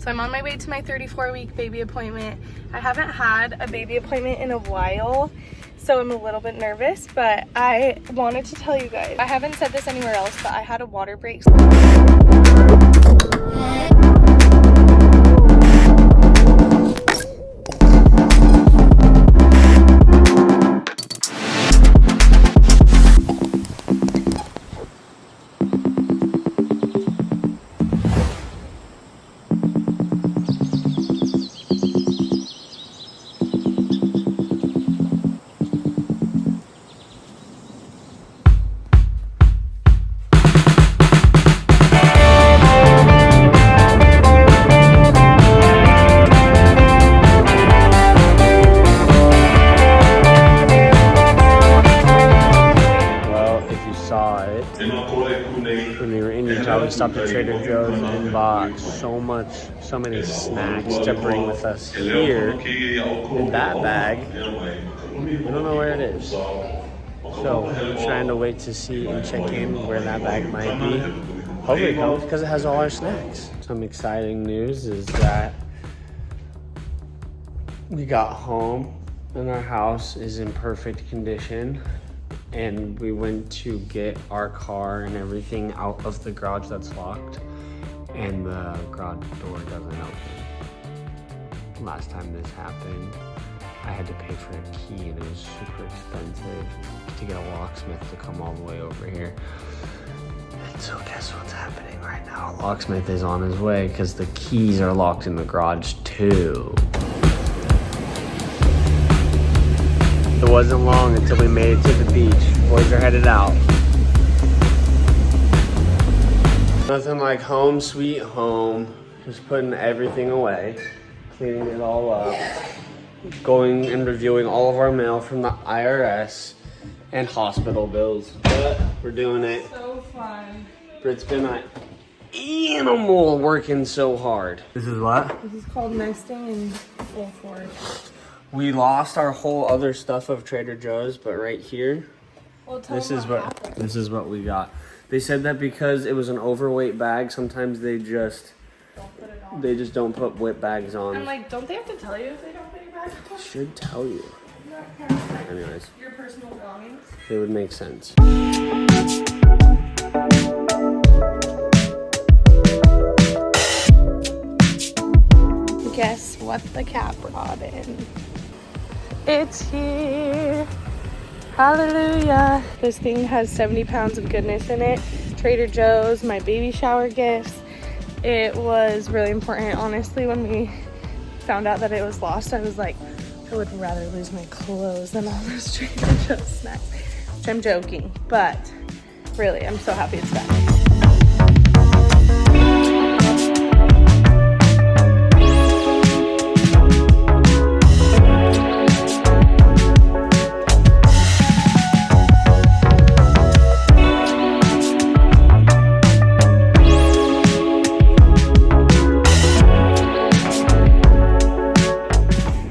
So I'm on my way to my 34-week baby appointment. I haven't had a baby appointment in a while, so I'm a little bit nervous, but I wanted to tell you guys, I haven't said this anywhere else, but I had a water break. When we were in Utah, we stopped at Trader Joe's and bought so many snacks to bring with us here in that bag. We don't know where it is. So I'm trying to wait to see and check in where that bag might be. Hopefully it comes because it has all our snacks. Some exciting news is that we got home and our house is in perfect condition. And we went to get our car and everything out of the garage that's locked, and the garage door doesn't open. Last time this happened, I had to pay for a key and it was super expensive to get a locksmith to come all the way over here. And so guess what's happening right now? A locksmith is on his way because the keys are locked in the garage too. It wasn't long until we made it to the beach. Boys are headed out. Nothing like home sweet home. Just putting everything away, cleaning it all up, going and reviewing all of our mail from the IRS and hospital bills. But we're doing it. So fun. Britt's been an animal working so hard. This is what? This is called nesting in full force. We lost our whole other stuff of Trader Joe's, but right here, Well, this is what we got. They said that because it was an overweight bag, sometimes they just don't put whip bags on. I'm like, don't they have to tell you if they don't put your bag on? Should tell you. Anyways, Your personal belongings. it would make sense. Guess what the cat brought in? It's here. Hallelujah. This thing has 70 pounds of goodness in it. Trader Joe's, my baby shower gifts. It was really important, honestly, when we found out that it was lost. I was like, I would rather lose my clothes than all those Trader Joe's snacks. Which I'm joking, but really, I'm so happy it's back.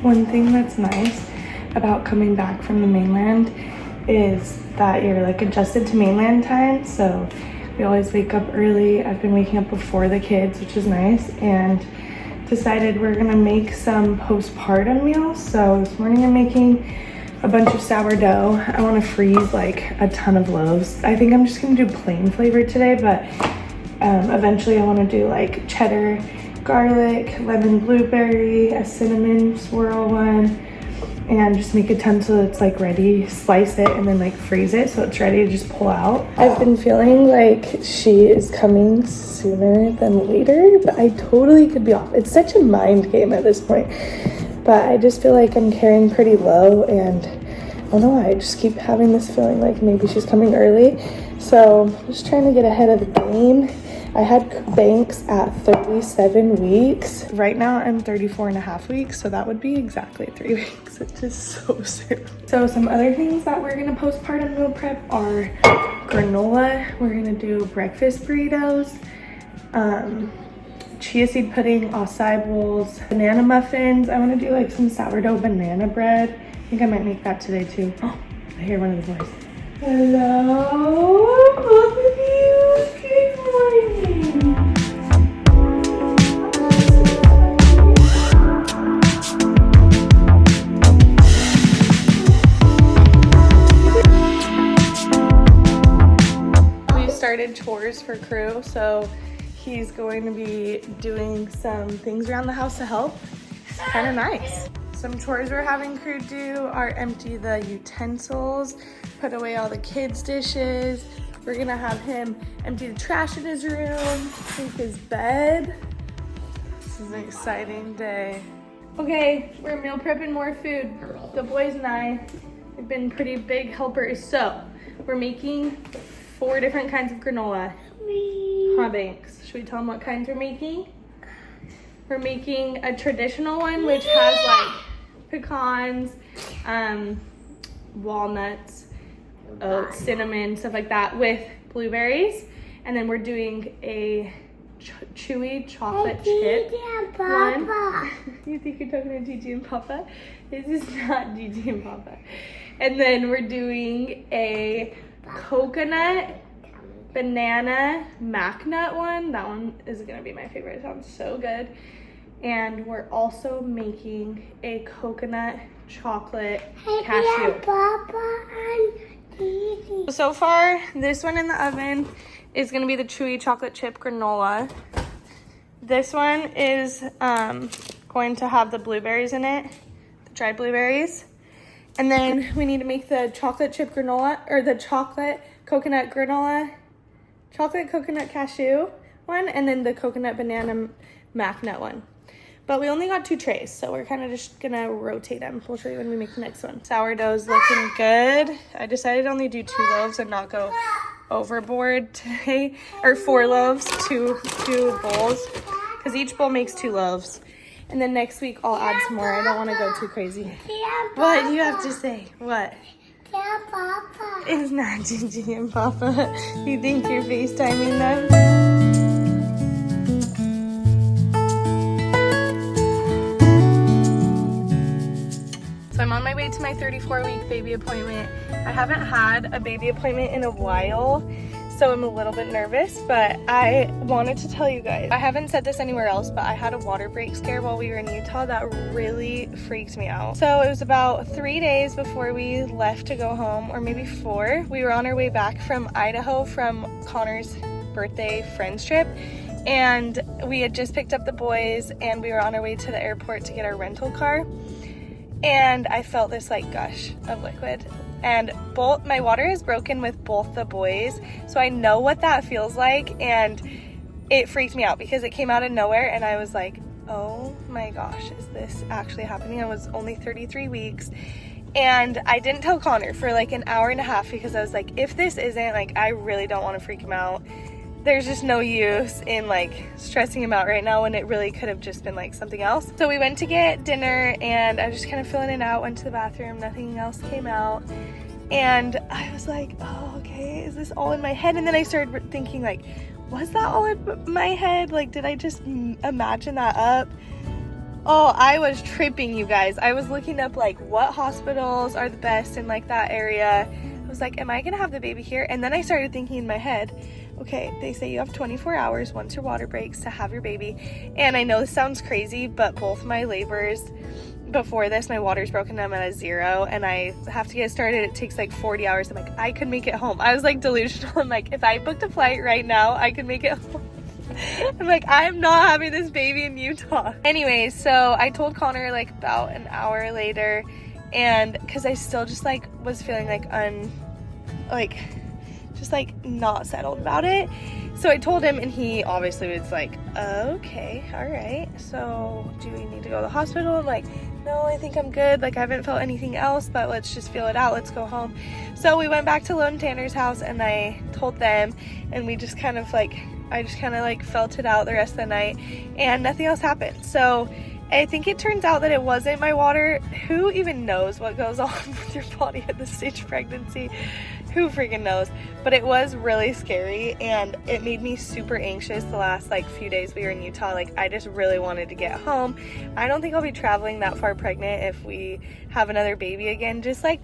One thing that's nice about coming back from the mainland is that you're like adjusted to mainland time. So we always wake up early. I've been waking up before the kids, which is nice, and decided we're gonna make some postpartum meals. So this morning I'm making a bunch of sourdough. I wanna freeze like a ton of loaves. I think I'm just gonna do plain flavor today, but eventually I wanna do like cheddar, garlic, lemon blueberry, a cinnamon swirl one, and just make a ton so it's like ready, slice it and then like freeze it so it's ready to just pull out. I've been feeling like she is coming sooner than later, but I totally could be off. It's such a mind game at this point, but I just feel like I'm carrying pretty low, and I don't know why, I just keep having this feeling like maybe she's coming early. So I'm just trying to get ahead of the game. I had Banks at 37 weeks. Right now I'm 34 and a half weeks, so that would be exactly 3 weeks, which is so soon. So some other things that we're gonna postpartum meal prep are granola. We're gonna do breakfast burritos, chia seed pudding, acai bowls, banana muffins. I wanna do like some sourdough banana bread. I think I might make that today too. Oh, I hear one of the voices. Hello, both of you. Good morning. chores for crew. So he's going to be doing some things around the house to help. It's kind of nice. Some chores we're having crew do are empty the utensils, put away all the kids' dishes. We're gonna have him empty the trash in his room, make his bed. This is an exciting day. Okay, we're meal prepping more food. The boys and I have been pretty big helpers. So we're making 4 different kinds of granola. Huh, Banks? Should we tell them what kinds we're making? We're making a traditional one, which has like pecans, walnuts, oats, cinnamon, stuff like that, with blueberries. And then we're doing a chewy chocolate chip one. You think you're talking to Gigi and Papa? This is not Gigi and Papa. And then we're doing a coconut banana mac nut one. That one is gonna be my favorite. It sounds so good. And we're also making a coconut chocolate cashew. Papa and Gigi. So far, this one in the oven is gonna be the chewy chocolate chip granola. This one is going to have the blueberries in it, the dried blueberries. And then we need to make the chocolate chip granola, or the chocolate coconut granola, chocolate coconut cashew one, and then the coconut banana mac nut one. But we only got 2 trays, so we're kind of just gonna rotate them. We'll show you when we make the next one. Sourdough's looking good. I decided to only do 2 loaves and not go overboard today, or 4 loaves, two bowls, because each bowl makes 2 loaves. And then next week I'll add some more. I don't want to go too crazy. What do you have to say? What? Papa. It's not Gigi and Papa. You think you're FaceTiming them? So I'm on my way to my 34-week baby appointment. I haven't had a baby appointment in a while, so I'm a little bit nervous, but I wanted to tell you guys, I haven't said this anywhere else, but I had a water break scare while we were in Utah that really freaked me out. So it was about 3 days before we left to go home, or maybe 4. We were on our way back from Idaho from Connor's birthday friends trip, and we had just picked up the boys and we were on our way to the airport to get our rental car. And I felt this like gush of liquid, and my water is broken with both the boys, so I know what that feels like, and it freaked me out because it came out of nowhere, and I was like, oh my gosh, is this actually happening? I was only 33 weeks, and I didn't tell Connor for like an hour and a half because I was like, if this isn't, like, I really don't want to freak him out. There's just no use in like stressing him out right now when it really could have just been like something else. So we went to get dinner and I was just kind of filling it out, went to the bathroom, nothing else came out. And I was like, oh, okay, is this all in my head? And then I started thinking like, was that all in my head? Like, did I just imagine that up? Oh, I was tripping, you guys. I was looking up like what hospitals are the best in like that area. I was like, am I gonna have the baby here? And then I started thinking in my head, okay, they say you have 24 hours once your water breaks to have your baby. And I know this sounds crazy, but both my labors before this, my water's broken, I'm at a 0, and I have to get started. It takes like 40 hours. I'm like, I could make it home. I was like delusional. I'm like, if I booked a flight right now, I could make it home. I'm like, I'm not having this baby in Utah. Anyways, so I told Connor like about an hour later, and because I still just like was feeling like just like not settled about it. So I told him, and he obviously was like, okay, all right, so do we need to go to the hospital? I'm like, no, I think I'm good. Like, I haven't felt anything else, but let's just feel it out. Let's go home. So we went back to Lone Tanner's house, and I told them, and we just kind of like, I just kind of like felt it out the rest of the night, and nothing else happened. So I think it turns out that it wasn't my water. Who even knows what goes on with your body at this stage of pregnancy? Who freaking knows? But it was really scary, and it made me super anxious the last like few days we were in Utah. Like, I just really wanted to get home. I don't think I'll be traveling that far pregnant if we have another baby again. Just like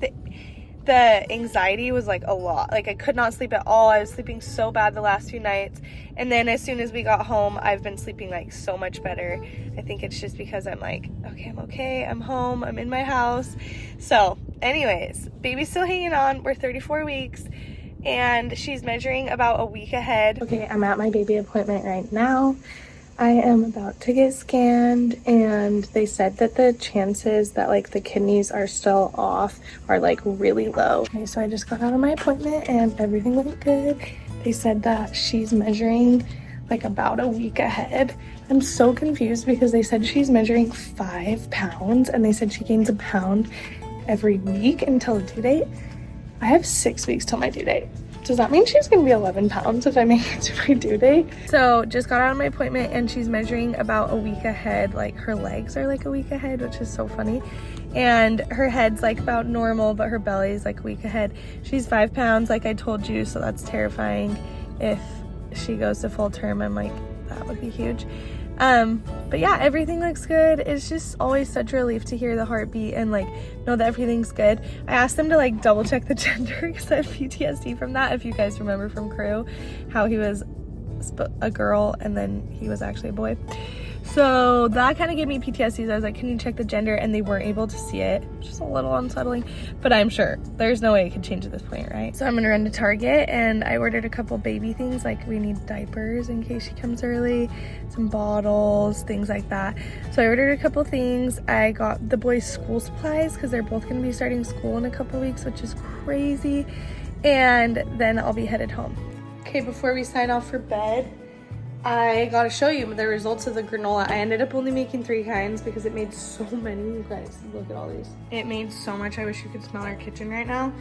the anxiety was like a lot. Like, I could not sleep at all. I was sleeping so bad the last few nights, and then as soon as we got home, I've been sleeping like so much better. I think it's just because I'm like, okay, I'm okay, I'm home, I'm in my house. So anyways, baby's still hanging on. We're 34 weeks, and she's measuring about a week ahead. Okay, I'm at my baby appointment right now. I am about to get scanned, and they said that the chances that like the kidneys are still off are like really low. Okay, so I just got out of my appointment and everything went good. They said that she's measuring like about a week ahead. I'm so confused because they said she's measuring 5 pounds and they said she gains a pound every week until the due date. I have 6 weeks till my due date. Does that mean she's gonna be 11 pounds if I make it to my due date? So just got out of my appointment and she's measuring about a week ahead. Like her legs are like a week ahead, which is so funny. And her head's like about normal, but her belly is like a week ahead. She's 5 pounds like I told you, so that's terrifying. If she goes to full term, I'm like, that would be huge. But yeah, everything looks good. It's just always such a relief to hear the heartbeat and like know that everything's good. I asked them to like double check the gender because I have PTSD from that. If you guys remember from crew, how he was a girl and then he was actually a boy. So that kind of gave me PTSD. So I was like, can you check the gender? And they weren't able to see it, which is a little unsettling, but I'm sure there's no way it could change at this point, right? So I'm gonna run to Target and I ordered a couple baby things. Like we need diapers in case she comes early, some bottles, things like that. So I ordered a couple things. I got the boys' school supplies because they're both gonna be starting school in a couple weeks, which is crazy. And then I'll be headed home. Okay, before we sign off for bed, I gotta show you the results of the granola. I ended up only making 3 kinds because it made so many. You guys, look at all these. It made so much. I wish you could smell our kitchen right now.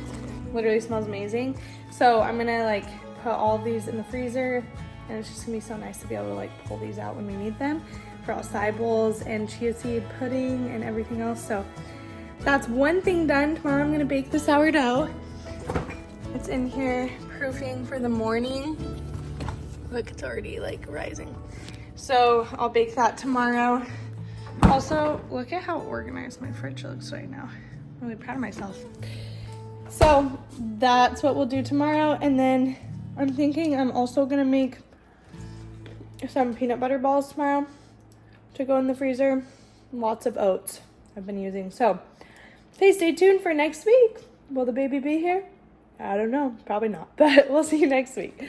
Literally smells amazing. So I'm gonna like put all of these in the freezer, and it's just gonna be so nice to be able to like pull these out when we need them for acai bowls and chia seed pudding and everything else. So that's one thing done. Tomorrow I'm gonna bake the sourdough. It's in here proofing for the morning. Look, it's already like rising. So I'll bake that tomorrow. Also, look at how organized my fridge looks right now. I'm really proud of myself. So that's what we'll do tomorrow. And then I'm thinking I'm also gonna make some peanut butter balls tomorrow to go in the freezer. Lots of oats I've been using. So please stay tuned for next week. Will the baby be here? I don't know, probably not, but we'll see you next week.